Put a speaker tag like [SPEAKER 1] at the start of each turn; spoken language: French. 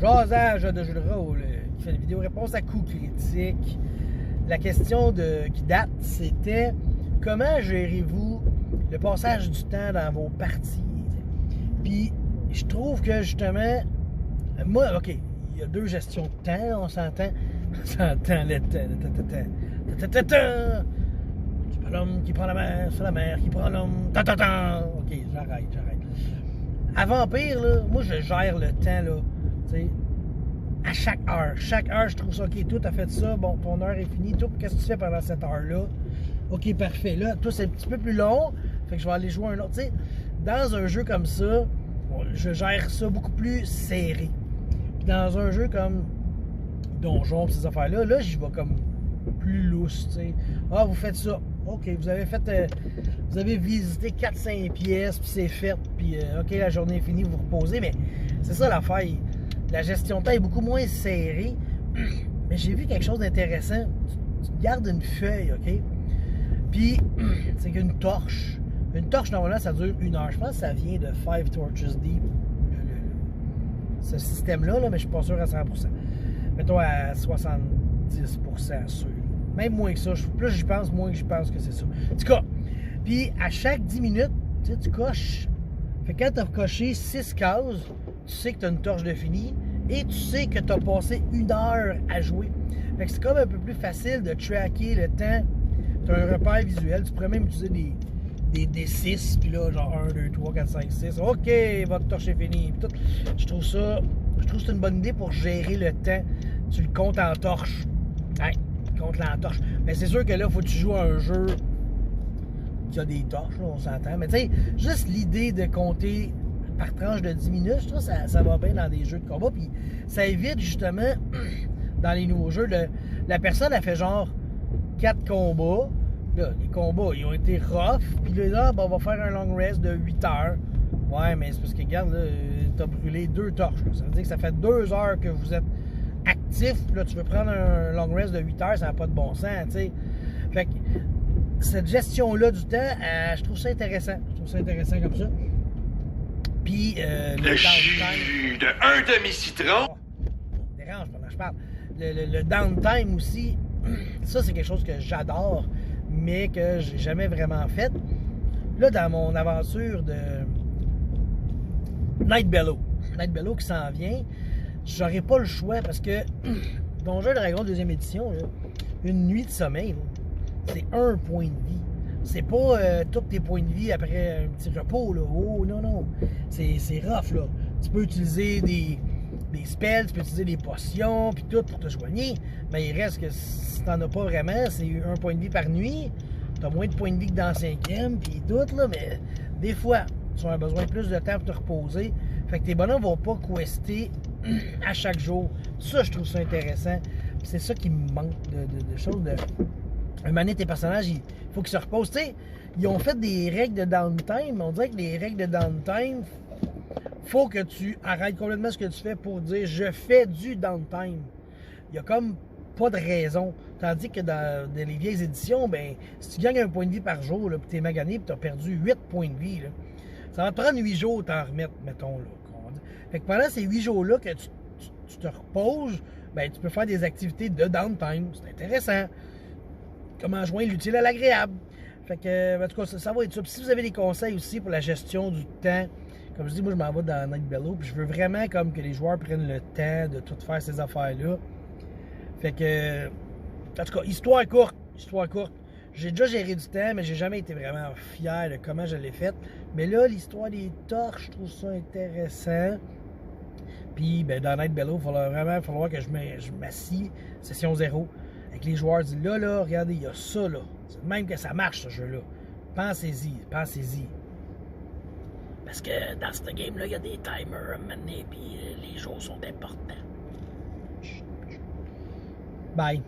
[SPEAKER 1] Jasage de jeu de rôle, qui fait une vidéo réponse à coups critiques. La question qui date, c'était comment gérez-vous le passage du temps dans vos parties? Puis, je trouve que justement, moi, OK, il y a deux gestions de temps, on s'entend. On s'entend le temps. L'homme qui prend la mer, c'est la mer qui prend l'homme. OK, j'arrête. À Vampire, là, moi, je gère le temps, là, tu sais, à chaque heure. Chaque heure, je trouve ça, OK, toi, t'as fait ça, bon, ton heure est finie. Toi, qu'est-ce que tu fais pendant cette heure-là? OK, parfait. Là, toi, c'est un petit peu plus long, fait que je vais aller jouer un autre. Tu sais, dans un jeu comme ça, je gère ça beaucoup plus serré. Puis dans un jeu comme Donjon, ces affaires-là, là, j'y vais comme plus lousse, tu sais. Ah, vous faites ça. OK, vous avez visité 4-5 pièces, puis c'est fait, puis OK, la journée est finie, vous vous reposez, mais c'est ça l'affaire. La gestion de temps est beaucoup moins serrée, mais j'ai vu quelque chose d'intéressant. Tu gardes une feuille, OK? Puis, c'est qu'une torche. Une torche, normalement, ça dure 1 heure. Je pense que ça vient de 5 Torches Deep, ce système-là, mais je suis pas sûr à 100%. Mettons à 70% sûr. Même moins que ça. Plus j'y pense, moins que j'y pense que c'est ça. En tout cas, puis à chaque 10 minutes, tu coches. Fait que quand tu as coché 6 cases, tu sais que tu as une torche de fini et tu sais que tu as passé 1 heure à jouer. Fait que c'est comme un peu plus facile de tracker le temps. Tu as un repère visuel. Tu pourrais même utiliser des D6, puis là, genre 1, 2, 3, 4, 5, 6. OK, votre torche est finie. Puis tout. Je trouve que c'est une bonne idée pour gérer le temps. Tu le comptes en torche. Ouais, compte l'entorche. Mais c'est sûr que là, il faut que tu joues à un jeu qui a des torches, là, on s'entend. Mais tu sais, juste l'idée de compter par tranche de 10 minutes, je trouve que ça va bien dans des jeux de combat. Puis ça évite justement, dans les nouveaux jeux, la personne a fait genre 4 combats. Là, les combats, ils ont été rough. Puis là, ben, on va faire un long rest de 8 heures. Ouais, mais c'est parce que, regarde, là, t'as brûlé 2 torches. Là. Ça veut dire que ça fait 2 heures que vous êtes actif. Là, tu veux prendre un long rest de 8 heures, ça n'a pas de bon sens, tu sais. Fait que cette gestion-là du temps, je trouve ça intéressant. Je trouve ça intéressant comme ça. Puis,
[SPEAKER 2] le jus de un demi-citron.
[SPEAKER 1] Dérange pendant que je parle. Le downtime aussi, ça, c'est quelque chose que j'adore, mais que j'ai jamais vraiment fait. Là, dans mon aventure de Night Bellow qui s'en vient, j'aurais pas le choix parce que Donjons et Dragons 2e édition, là, une nuit de sommeil, c'est 1 point de vie. C'est pas tous tes points de vie après un petit repos, là. Oh, non. C'est rough, là. Tu peux utiliser des spells, tu peux utiliser des potions, puis tout pour te soigner. Mais il reste que si t'en as pas vraiment, c'est 1 point de vie par nuit. T'as moins de points de vie que dans le 5e, puis tout, là. Mais des fois, tu as besoin de plus de temps pour te reposer. Fait que tes bonhommes vont pas quester à chaque jour. Ça, je trouve ça intéressant. C'est ça qui me manque de choses de... Un moment donné, tes personnages, il faut qu'ils se reposent. Tu sais, ils ont fait des règles de downtime, mais on dirait que les règles de downtime, faut que tu arrêtes complètement ce que tu fais pour dire « je fais du downtime ». Il y a comme pas de raison. Tandis que dans les vieilles éditions, ben, si tu gagnes 1 point de vie par jour, puis t'es magané, puis t'as perdu 8 points de vie, là, ça va te prendre 8 jours de t'en remettre, mettons, là. Fait que pendant ces 8 jours-là que tu te reposes, ben, tu peux faire des activités de downtime. C'est intéressant. Comment joindre l'utile à l'agréable. Fait que, en tout cas, ça va être ça. Puis si vous avez des conseils aussi pour la gestion du temps, comme je dis, moi, je m'en vais dans Night Bellow, puis je veux vraiment comme que les joueurs prennent le temps de tout faire ces affaires-là. Fait que, en tout cas, histoire courte. J'ai déjà géré du temps, mais j'ai jamais été vraiment fier de comment je l'ai fait. Mais là, l'histoire des torches, je trouve ça intéressant. Puis, ben, dans Night Bellow, il va falloir que je m'assis, session 0, avec les joueurs. Disent là, regardez, il y a ça, là. C'est même que ça marche, ce jeu-là. Pensez-y. Parce que dans ce game-là, il y a des timers à mener, puis les jours sont importants. Bye.